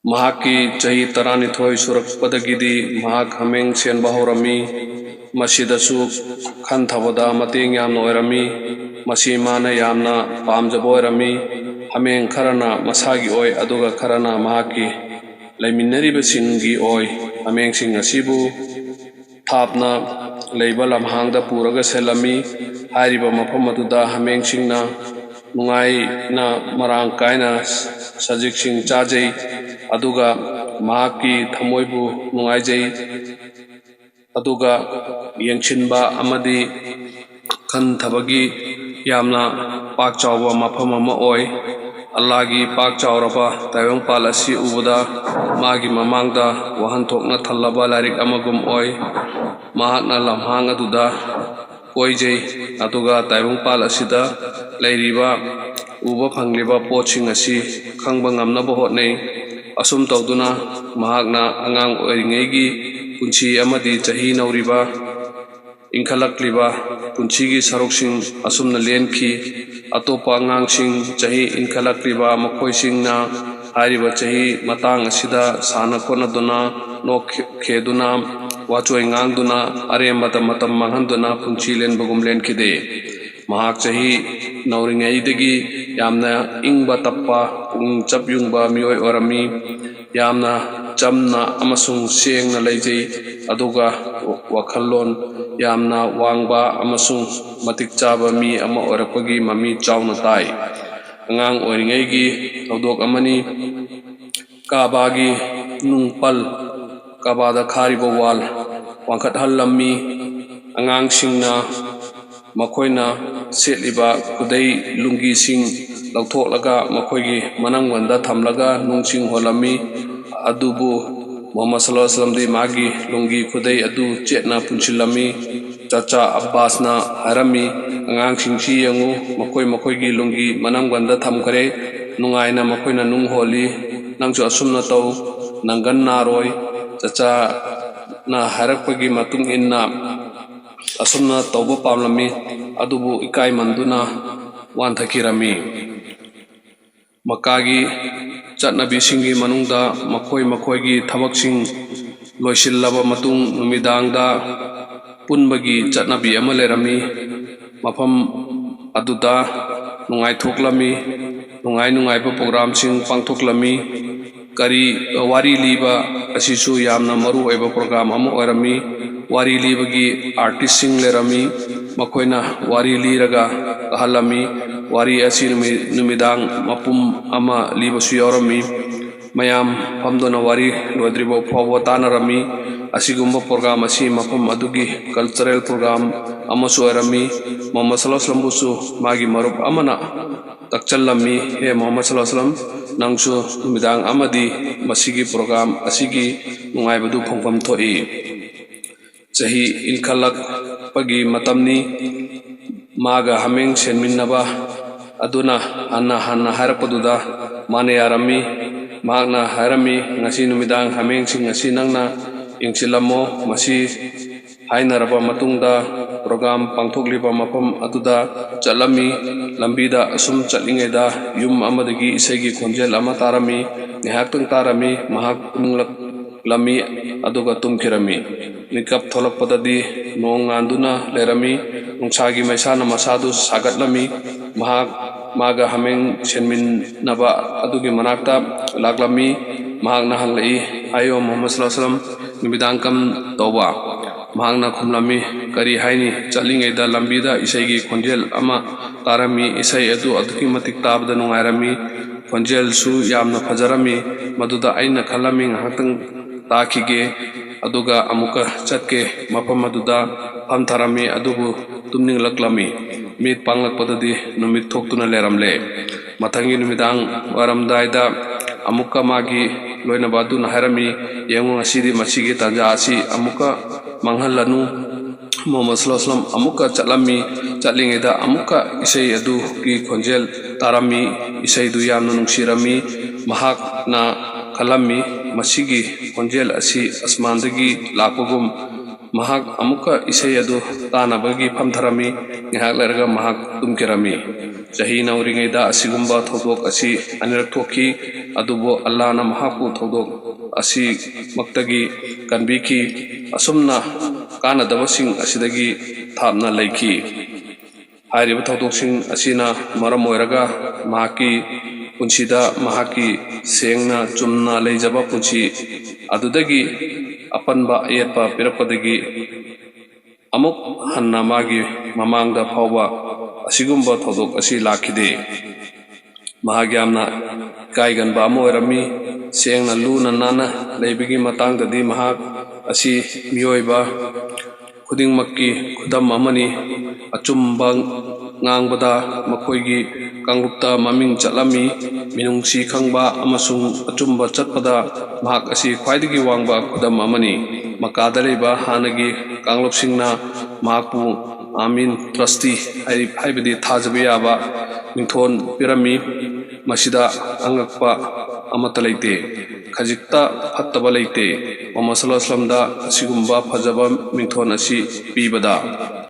ꯃꯍꯥꯛꯀꯤ ꯆꯍꯤ 12 ꯁꯨꯔꯛꯄꯗꯒꯤꯗꯤ ꯃꯍꯥꯛ ꯍꯥꯃꯦꯡ ꯁꯦꯟꯕ ꯍꯧꯔꯝꯃꯤ꯫ ꯃꯁꯤꯗꯁꯨ ꯈꯟꯊꯕꯗ ꯃꯇꯦꯡ ꯌꯥꯝꯅ ꯑꯣꯏꯔꯝꯃꯤ꯫ ꯃꯁꯤ ꯃꯥꯅ ꯌꯥꯝꯅ ꯄꯥꯝꯖꯕ ꯑꯣꯏꯔꯝꯃꯤ꯫ ꯍꯥꯃꯦꯡ ꯈꯔꯅ ꯃꯁꯥꯒꯤ ꯑꯣꯏ ꯑꯗꯨꯒ ꯈꯔꯅ ꯃꯍꯥꯛꯀꯤ ꯂꯩꯃꯤꯟꯅꯔꯤꯕꯁꯤꯡꯒꯤ ꯑꯣꯏ꯫ ꯍꯥꯃꯦꯡꯁꯤꯡ ꯑꯁꯤꯕꯨ ꯊꯥꯞꯅ ꯂꯩꯕ ꯂꯝꯍꯥꯡꯗ ꯄꯨꯔꯒ ꯁꯦꯜꯂꯝꯃꯤ꯫ ꯍꯥꯏꯔꯤꯕ ꯃꯐꯝ ꯑꯗꯨꯗ ꯍꯥꯃꯦꯡꯁꯤꯡꯅ ꯅꯨꯡꯉꯥꯏꯅ ꯃꯔꯥꯡ ꯀꯥꯏꯅ ꯁꯖꯤꯛꯁꯤꯡ ꯆꯥꯖꯩ ꯑꯗꯨꯒ ꯃꯍꯥꯛꯀꯤ ꯊꯃꯣꯏꯕꯨ ꯅꯨꯡꯉꯥꯏꯖꯩ ꯑꯗꯨꯒ ꯌꯦꯡꯁꯤꯟꯕ ꯑꯃꯗꯤ ꯈꯟꯊꯕꯒꯤ ꯌꯥꯝꯅ ꯄꯥꯛ ꯆꯥꯎꯕ ꯃꯐꯝ ꯑꯃ ꯑꯣꯏ꯫ ꯑꯜꯂꯥꯍꯒꯤ ꯄꯥꯛ ꯆꯥꯎꯔꯕ ꯇꯥꯏꯕꯪꯄꯥꯜ ꯑꯁꯤ ꯎꯕꯗ ꯃꯥꯒꯤ ꯃꯃꯥꯡꯗ ꯋꯥꯍꯟꯊꯣꯛꯅ ꯊꯜꯂꯕ ꯂꯥꯏꯔꯤꯛ ꯑꯃꯒꯨꯝ ꯑꯣꯏ꯫ ꯃꯍꯥꯛꯅ ꯂꯝꯍꯥꯡ ꯑꯗꯨꯗ ꯀꯣꯏꯖꯩ ꯑꯗꯨꯒ ꯇꯥꯏꯕꯪꯄꯥꯜ ꯑꯁꯤꯗ ꯂꯩꯔꯤꯕ ꯎꯕ ꯐꯪꯂꯤꯕ ꯄꯣꯠꯁꯤꯡ ꯑꯁꯤ ꯈꯪꯕ ꯉꯝꯅꯕ ꯍꯣꯠꯅꯩ꯫ ꯑꯁꯨꯝ ꯇꯧꯗꯨꯅ ꯃꯍꯥꯛꯅ ꯑꯉꯥꯡ ꯑꯣꯏꯔꯤꯉꯩꯒꯤ ꯄꯨꯟꯁꯤ ꯑꯃꯗꯤ ꯆꯍꯤ ꯅꯧꯔꯤꯕ ꯏꯟꯈꯠꯂꯛꯂꯤꯕ ꯄꯨꯟꯁꯤꯒꯤ ꯁꯔꯨꯛꯁꯤꯡ ꯑꯁꯨꯝꯅ ꯂꯦꯟꯈꯤ꯫ ꯑꯇꯣꯞꯄ ꯑꯉꯥꯡꯁꯤꯡ ꯆꯍꯤ ꯏꯟꯈꯠꯂꯛꯂꯤꯕ ꯃꯈꯣꯏꯁꯤꯡꯅ ꯍꯥꯏꯔꯤꯕ ꯆꯍꯤ ꯃꯇꯥꯡ ꯑꯁꯤꯗ ꯁꯥꯟꯅ ꯈꯣꯠꯅꯗꯨꯅ ꯅꯣꯛꯈꯦꯗꯨꯅ ꯋꯥꯆꯣꯏ ꯉꯥꯡꯗꯨꯅ ꯑꯔꯦꯝꯕꯗ ꯃꯇꯝ ꯃꯥꯡꯍꯟꯗꯨꯅ ꯄꯨꯟꯁꯤ ꯂꯦꯟꯕꯒꯨꯝ ꯂꯦꯟꯈꯤꯗꯦ꯫ ꯃꯍꯥꯛ ꯆꯍꯤ ꯅꯧꯔꯤꯉꯩꯗꯒꯤ ꯌꯥꯝꯅ ꯏꯪꯕ ꯇꯞꯄ ꯄꯨꯛꯅꯤꯡ ꯆꯞ ꯌꯨꯡꯕ ꯃꯤꯑꯣꯏ ꯑꯣꯏꯔꯝꯃꯤ꯫ ꯌꯥꯝꯅ ꯆꯝꯅ ꯑꯃꯁꯨꯡ ꯁꯦꯡꯅ ꯂꯩꯖꯩ ꯑꯗꯨꯒ ꯋꯥꯈꯜꯂꯣꯟ ꯌꯥꯝꯅ ꯋꯥꯡꯕ ꯑꯃꯁꯨꯡ ꯃꯇꯤꯛ ꯆꯥꯕ ꯃꯤ ꯑꯃ ꯑꯣꯏꯔꯛꯄꯒꯤ ꯃꯃꯤ ꯆꯥꯎꯅ ꯇꯥꯏ꯫ ꯑꯉꯥꯡ ꯑꯣꯏꯔꯤꯉꯩꯒꯤ ꯊꯧꯗꯣꯛ ꯑꯃꯅꯤ꯫ ꯀꯥꯕꯥꯒꯤ ꯅꯨꯡꯄꯜ ꯀꯥꯕꯥꯗ ꯈꯥꯔꯤꯕ ꯋꯥꯜ ꯋꯥꯡꯈꯠꯍꯜꯂꯝꯃꯤ꯫ ꯑꯉꯥꯡꯁꯤꯡꯅ ꯃꯈꯣꯏꯅ ꯁꯦꯠꯂꯤꯕ ꯈꯨꯗꯩ ꯂꯨꯡꯒꯤꯁꯤꯡ ꯂꯧꯊꯣꯛꯂꯒ ꯃꯈꯣꯏꯒꯤ ꯃꯅꯪꯒꯟꯗ ꯊꯝꯂꯒ ꯅꯨꯡꯁꯤꯡ ꯍꯣꯜꯂꯝꯃꯤ꯫ ꯑꯗꯨꯕꯨ ꯃꯨꯍꯝꯃꯗ ꯁꯜꯂꯜꯂꯥꯍꯨ ꯑꯂꯩꯍꯤ ꯋꯁꯜꯂꯝꯗꯤ ꯃꯥꯒꯤ ꯂꯨꯡꯒꯤ ꯈꯨꯗꯩ ꯑꯗꯨ ꯆꯦꯠꯅ ꯄꯨꯟꯁꯤꯜꯂꯝꯃꯤ꯫ ꯆꯆꯥ ꯑब्ꯕꯥꯁꯅ ꯍꯥꯏꯔꯝꯃꯤ, "ꯑꯉꯥꯡꯁꯤꯡꯁꯤ ꯌꯦꯡꯉꯨ, ꯃꯈꯣꯏꯒꯤ ꯂꯨꯡꯒꯤ ꯃꯅꯪꯒꯟꯗ ꯊꯝꯈ꯭ꯔꯦ꯫ ꯅꯨꯡꯉꯥꯏꯅ ꯃꯈꯣꯏꯅ ꯅꯨꯡ ꯍꯣꯜꯂꯤ꯫ ꯅꯪꯁꯨ ꯑꯁꯨꯝꯅ ꯇꯧ, ꯅꯪꯒꯟ ꯅꯥꯔꯣꯏ꯫" ꯆꯆꯥꯅ ꯍꯥꯏꯔꯛꯄꯒꯤ ꯃꯇꯨꯡ ꯏꯟꯅ ꯑꯁꯨꯝꯅ ꯇꯧꯕ ꯄꯥꯝꯂꯝꯃꯤ ꯑꯗꯨꯕꯨ ꯏꯀꯥꯏꯃꯟꯗꯨꯅ ꯋꯥꯟꯊꯈꯤꯔꯝꯃꯤ꯫ ꯃꯛꯀꯥꯒꯤ ꯆꯠꯅꯕꯤꯁꯤꯡꯒꯤ ꯃꯅꯨꯡꯗ ꯃꯈꯣꯏꯒꯤ ꯊꯕꯛꯁꯤꯡ ꯂꯣꯏꯁꯤꯜꯂꯕ ꯃꯇꯨꯡ ꯅꯨꯃꯤꯗꯥꯡꯗ ꯄꯨꯟꯕꯒꯤ ꯆꯠꯅꯕꯤ ꯑꯃ ꯂꯩꯔꯝꯃꯤ꯫ ꯃꯐꯝ ꯑꯗꯨꯗ ꯅꯨꯡꯉꯥꯏꯊꯣꯛꯂꯝꯃꯤ꯫ ꯅꯨꯡꯉꯥꯏꯕ ꯄ꯭ꯔꯣꯒ꯭ꯔꯥꯝꯁꯤꯡ ꯄꯥꯡꯊꯣꯛꯂꯝꯃꯤ꯫ ꯋꯥꯔꯤ ꯂꯤꯕ ꯑꯁꯤꯁꯨ ꯌꯥꯝꯅ ꯃꯔꯨ ꯑꯣꯏꯕ ꯄ꯭ꯔꯣꯒ꯭ꯔꯥꯝ ꯑꯃ ꯑꯣꯏꯔꯝꯃꯤ꯫ ꯋꯥꯔꯤ ꯂꯤꯕꯒꯤ ꯑꯥꯔꯇꯤꯁꯁꯤꯡ ꯂꯩꯔꯝꯃꯤ꯫ ꯃꯈꯣꯏꯅ ꯋꯥꯔꯤ ꯂꯤꯔꯒ ꯇꯥꯍꯜꯂꯝꯃꯤ꯫ ꯋꯥꯔꯤ ꯑꯁꯤ ꯅꯨꯃꯤꯗꯥꯡ ꯃꯄꯨꯝ ꯑꯃ ꯂꯤꯕꯁꯨ ꯌꯥꯎꯔꯝꯃꯤ꯫ ꯃꯌꯥꯝ ꯐꯝꯗꯨꯅ ꯋꯥꯔꯤ ꯂꯣꯏꯗ꯭ꯔꯤꯕ ꯐꯥꯎꯕ ꯇꯥꯟꯅꯔꯝꯃꯤ꯫ ꯑꯁꯤꯒꯨꯝꯕ ꯄ꯭ꯔꯣꯒ꯭ꯔꯥꯝ ꯑꯁꯤ ꯃꯐꯝ ꯑꯗꯨꯒꯤ ꯀꯜꯆꯔꯦꯜ ꯄ꯭ꯔꯣꯒ꯭ꯔꯥꯝ ꯑꯃꯁꯨ ꯑꯣꯏꯔꯝꯃꯤ꯫ ꯃꯨꯍꯝꯃꯗ ꯁꯜꯂꯜꯂꯥꯍꯨ ꯑꯂꯩꯍꯤ ꯋꯁꯜꯂꯝꯕꯨꯁꯨ ꯃꯥꯒꯤ ꯃꯔꯨꯞ ꯑꯃꯅ ꯇꯛꯆꯜꯂꯝꯃꯤ, "ꯍꯦ ꯃꯨꯍꯝꯃꯗ ꯁꯜꯂꯜꯂꯥꯍꯨ ꯑꯂꯩꯍꯤ ꯋꯁꯜꯂꯝ, ꯅꯪꯁꯨ ꯅꯨꯃꯤꯗꯥꯡ ꯑꯃꯗꯤ ꯃꯁꯤꯒꯤ ꯄ꯭ꯔꯣꯒ꯭ꯔꯥꯝ ꯑꯁꯤꯒꯤ ꯅꯨꯡꯉꯥꯏꯕꯗꯨ ꯐꯪꯐꯝ ꯊꯣꯛꯏ꯫ ꯆꯍꯤ ꯏꯟꯈꯠꯂꯛꯄꯒꯤ ꯃꯇꯝꯅꯤ꯫ ꯃꯥꯒ ꯍꯥꯃꯦꯡ ꯁꯦꯟꯃꯤꯟꯅꯕ ꯑꯗꯨꯅ ꯍꯟꯅ ꯍꯥꯏꯔꯛꯄꯗꯨꯗ ꯃꯥꯅ ꯌꯥꯔꯝꯃꯤ꯫ ꯃꯍꯥꯛꯅ ꯍꯥꯏꯔꯝꯃꯤ, "ꯉꯁꯤ ꯅꯨꯃꯤꯗꯥꯡ ꯍꯥꯃꯦꯡꯁꯤꯡ ꯑꯁꯤ ꯅꯪꯅ ꯌꯦꯡꯁꯤꯜꯂꯝꯃꯣ꯫" ꯃꯁꯤ ꯍꯥꯏꯅꯔꯕ ꯃꯇꯨꯡꯗ ꯄ꯭ꯔꯣꯒ꯭ꯔꯥꯝ ꯄꯥꯡꯊꯣꯛꯂꯤꯕ ꯃꯐꯝ ꯑꯗꯨꯗ ꯆꯠꯂꯝꯃꯤ꯫ ꯂꯝꯕꯤꯗ ꯑꯁꯨꯝ ꯆꯠꯂꯤꯉꯩꯗ ꯌꯨꯝ ꯑꯃꯗꯒꯤ ꯏꯁꯩꯒꯤ ꯈꯣꯟꯖꯦꯜ ꯑꯃ ꯇꯥꯔꯝꯃꯤ꯫ ꯉꯥꯏꯍꯥꯛꯇꯪ ꯇꯥꯔꯝꯃꯤ꯫ ꯃꯍꯥꯛ ꯇꯨꯝꯅꯤꯡꯂꯛꯂꯝꯃꯤ ꯑꯗꯨꯒ ꯇꯨꯝꯈꯤꯔꯝꯃꯤ꯫ ꯃꯤꯀꯞ ꯊꯣꯛꯂꯛꯄꯗꯗꯤ ꯅꯣꯡ ꯉꯥꯟꯗꯨꯅ ꯂꯩꯔꯝꯃꯤ꯫ ꯅꯨꯡꯁꯥꯒꯤ ꯃꯩꯁꯥꯅ ꯃꯁꯥꯗꯨ ꯁꯥꯒꯠꯂꯝꯃꯤ꯫ ꯃꯍꯥꯛ ꯃꯥꯒ ꯍꯥꯃꯦꯡ ꯁꯦꯟꯃꯤꯟꯅꯕ ꯑꯗꯨꯒꯤ ꯃꯅꯥꯛꯇ ꯂꯥꯛꯂꯝꯃꯤ꯫ ꯃꯍꯥꯛꯅ ꯍꯪꯂꯛꯏ, "ꯍꯥꯏꯌꯣ ꯃꯨꯍꯝꯃꯗ ꯁꯜꯂꯜꯂꯥꯍꯨ ꯑꯂꯩꯍꯤ ꯋꯁꯜꯂꯝ, ꯅꯨꯃꯤꯗꯥꯡ ꯀꯝꯗꯧꯕ?" ꯃꯍꯥꯛꯅ ꯈꯨꯝꯂꯝꯃꯤ, "ꯀꯔꯤ ꯍꯥꯏꯅꯤ, ꯆꯠꯂꯤꯉꯩꯗ ꯂꯝꯕꯤꯗ ꯏꯁꯩꯒꯤ ꯈꯣꯟꯖꯦꯜ ꯑꯃ ꯇꯥꯔꯝꯃꯤ꯫ ꯏꯁꯩ ꯑꯗꯨ ꯑꯗꯨꯛꯀꯤ ꯃꯇꯤꯛ ꯇꯥꯕꯗ ꯅꯨꯡꯉꯥꯏꯔꯝꯃꯤ꯫ ꯈꯣꯟꯖꯦꯜꯁꯨ ꯌꯥꯝꯅ ꯐꯖꯔꯝꯃꯤ꯫ ꯃꯗꯨꯗ ꯑꯩꯅ ꯈꯜꯂꯝꯃꯤ ꯉꯥꯏꯍꯥꯛꯇꯪ ꯇꯥꯈꯤꯒꯦ ꯑꯗꯨꯒ ꯑꯃꯨꯛꯀ ꯆꯠꯀꯦ꯫ ꯃꯐꯝ ꯑꯗꯨꯗ ꯐꯝꯊꯔꯝꯃꯤ ꯑꯗꯨꯕꯨ ꯇꯨꯝꯅꯤꯡꯂꯛꯂꯝꯃꯤ꯫ ꯃꯤꯠ ꯄꯥꯡꯂꯛꯄꯗꯗꯤ ꯅꯨꯃꯤꯠ ꯊꯣꯛꯇꯨꯅ ꯂꯩꯔꯝꯂꯦ꯫ ꯃꯊꯪꯒꯤ ꯅꯨꯃꯤꯗꯥꯡ ꯋꯥꯏꯔꯝꯗꯥꯏꯗ ꯑꯃꯨꯛꯀ ꯃꯥꯒꯤ ꯂꯣꯏꯅꯕ ꯑꯗꯨꯅ ꯍꯥꯏꯔꯝꯃꯤ, "ꯌꯦꯡꯉꯨ, ꯉꯁꯤꯗꯤ ꯃꯁꯤꯒꯤ ꯇꯥꯟꯖꯥ ꯑꯁꯤ ꯑꯃꯨꯛꯀ ꯃꯥꯡꯍꯜꯂꯅꯨ꯫" ꯃꯨꯍꯝꯃꯗ ꯁꯜꯂꯜꯂꯥꯍꯨ ꯑꯂꯩꯍꯤ ꯋꯁꯜꯂꯝ ꯑꯃꯨꯛꯀ ꯆꯠꯂꯝꯃꯤ꯫ ꯆꯠꯂꯤꯉꯩꯗ ꯑꯃꯨꯛꯀ ꯏꯁꯩ ꯑꯗꯨꯒꯤ ꯈꯣꯟꯖꯦꯜ ꯇꯥꯔꯝꯃꯤ꯫ ꯏꯁꯩꯗꯨ ꯌꯥꯝꯅ ꯅꯨꯡꯁꯤꯔꯝꯃꯤ꯫ ꯃꯍꯥꯛꯅ ꯈꯜꯂꯝꯃꯤ, "ꯃꯁꯤꯒꯤ ꯈꯣꯟꯖꯦꯜ ꯑꯁꯤ ꯑꯁꯃꯥꯟꯗꯒꯤ ꯂꯥꯛꯄꯒꯨꯝ꯫" ꯃꯍꯥꯛ ꯑꯃꯨꯛꯀ ꯏꯁꯩ ꯑꯗꯨ ꯇꯥꯅꯕꯒꯤ ꯐꯝꯊꯔꯝꯃꯤ꯫ ꯉꯥꯏꯍꯥꯛ ꯂꯩꯔꯒ ꯃꯍꯥꯛ ꯇꯨꯝꯈꯤꯔꯝꯃꯤ꯫ ꯆꯍꯤ ꯅꯧꯔꯤꯉꯩꯗ ꯑꯁꯤꯒꯨꯝꯕ ꯊꯧꯗꯣꯛ ꯑꯁꯤ ꯑꯅꯤꯔꯛ ꯊꯣꯛꯈꯤ꯫ adubo Allahna mahapu thodok asi maktagi kanbiki asumna kanadabasing asidagi thapna leiki hairiba thodoksin asina maram oiraga mahaki punsida mahaki sengna chumna leijaba punsi adudagi apanba yetpa pirappadagi amuk hanna magi mamangda phawba asigumba thodok asi lakhide mahagyamna kaiganba amo oirami sengna luna nana leibigi matangdadi mahak asi miyoiba khudingmakki khudam amani achumba ngangbada makhoigi kangrupta maming chatlami minungsi khangba amasung achumba chatpada mahak asi khwaidagi wangba khudam amani makada leiba hanagi kanglopsingna mahakpu amin trustee haibadi thajabe yaba mingthon pirami masida angakpa amata leite khajikta phattaba leite Muhammad sallallahu alaihi wasallam da asigumba phajaba mingthon asi pibada